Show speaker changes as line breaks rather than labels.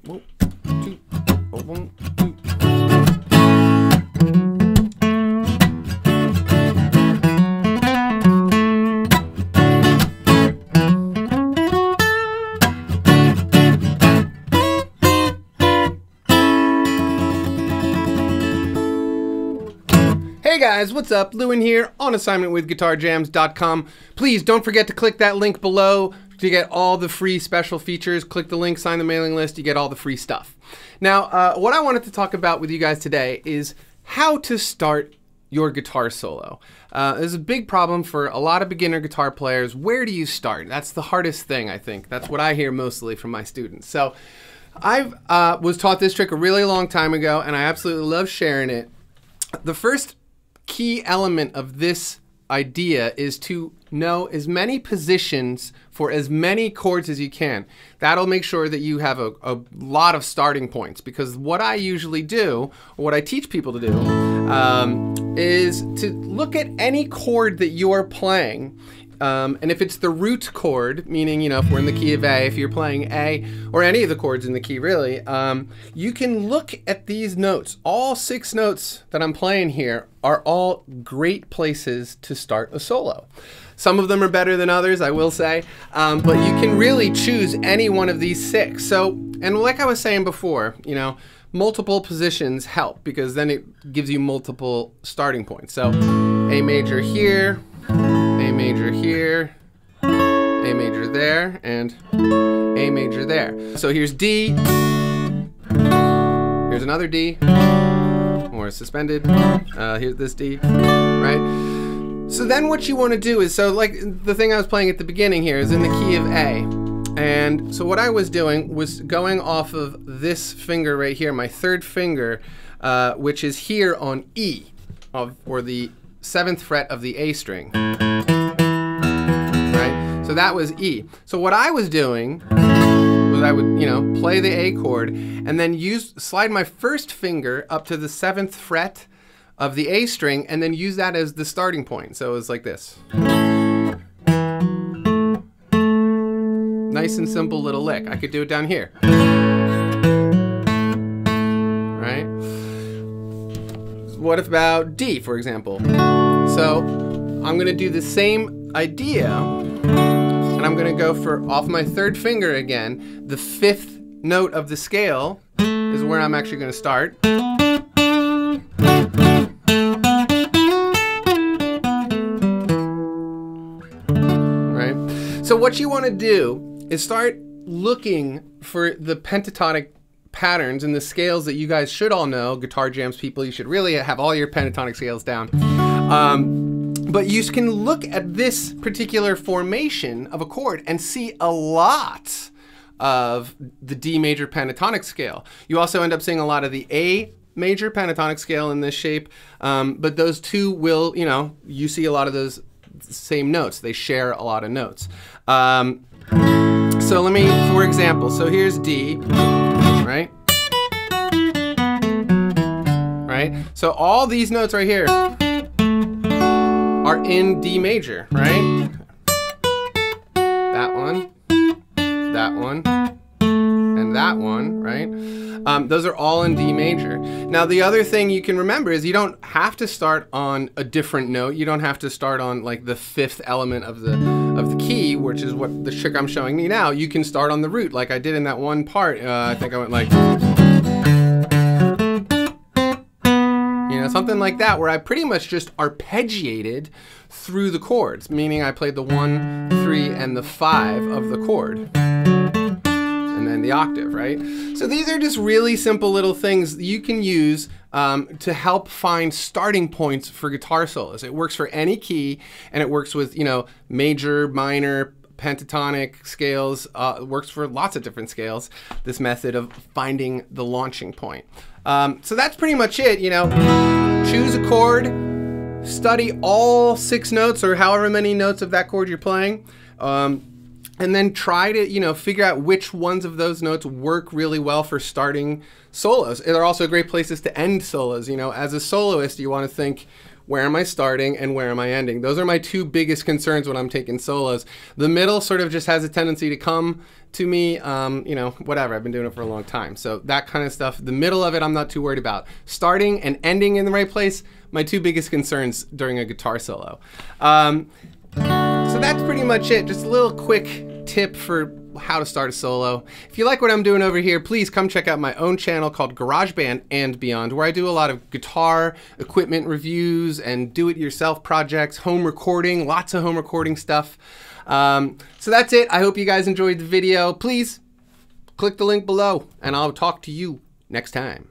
1, 2, 1, 2. Hey guys, what's up? Lewin here, on assignment with GuitarJams.com. Please don't forget to click that link below to get all the free special features. Click the link, sign the mailing list, you get all the free stuff. Now, what I wanted to talk about with you guys today is how to start your guitar solo. There's a big problem for a lot of beginner guitar players. Where do you start? That's the hardest thing, I think. That's what I hear mostly from my students. So I was taught this trick a really long time ago, and I absolutely love sharing it. The first key element of this idea is to know as many positions for as many chords as you can. That'll make sure that you have a lot of starting points, because what I usually do, or what I teach people to do, is to look at any chord that you're playing. And if it's the root chord, meaning, you know, if we're in the key of A, if you're playing A, or any of the chords in the key really, you can look at these notes. All 6 notes that I'm playing here are all great places to start a solo. Some of them are better than others, I will say, but you can really choose any one of these 6. So, and like I was saying before, you know, multiple positions help, because then it gives you multiple starting points. So A major here, A major here, A major there, and A major there. So here's D, here's another D, or suspended, here's this D, right? So then what you want to do is, so like the thing I was playing at the beginning here is in the key of A. And so what I was doing was going off of this finger right here, my 3rd finger, which is here on E, or the 7th fret of the A string. Right? So that was E. So what I was doing was I would, you know, play the A chord and then slide my 1st finger up to the 7th fret of the A string and then use that as the starting point. So it was like this. Nice and simple little lick. I could do it down here. Right? What about D, for example? So I'm going to do the same idea, and I'm going to go for, off my 3rd finger again, the 5th note of the scale is where I'm actually going to start. Right? So what you want to do is start looking for the pentatonic patterns and the scales that you guys should all know. Guitar Jams people, you should really have all your pentatonic scales down. But you can look at this particular formation of a chord and see a lot of the D major pentatonic scale. You also end up seeing a lot of the A major pentatonic scale in this shape, but those two will, you know, you see a lot of those same notes. They share a lot of notes. So let me, for example, so here's D, right? Right? So all these notes right here are in D major, right? That one, and that one, right? Those are all in D major. Now the other thing you can remember is you don't have to start on a different note. You don't have to start on like the 5th element of the key, which is what the trick I'm showing you now. You can start on the root like I did in that one part. I think I went like, you know, something like that, where I pretty much just arpeggiated through the chords, meaning I played the 1, 3, and the 5 of the chord. And then the octave, right? So these are just really simple little things that you can use to help find starting points for guitar solos. It works for any key, and it works with, you know, major, minor, pentatonic scales. It works for lots of different scales, this method of finding the launching point. So that's pretty much it, you know. Choose a chord, study all 6 notes or however many notes of that chord you're playing, and then try to, you know, figure out which ones of those notes work really well for starting solos. They're also great places to end solos. You know, as a soloist, you want to think, where am I starting and where am I ending? Those are my two biggest concerns when I'm taking solos. The middle sort of just has a tendency to come to me, you know, whatever, I've been doing it for a long time. So that kind of stuff, the middle of it, I'm not too worried about. Starting and ending in the right place, my two biggest concerns during a guitar solo. So that's pretty much it. Just a little quick tip for how to start a solo. If you like what I'm doing over here, please come check out my own channel called GarageBand and Beyond, where I do a lot of guitar equipment reviews and do-it-yourself projects, home recording, lots of home recording stuff. So that's it. I hope you guys enjoyed the video. Please click the link below and I'll talk to you next time.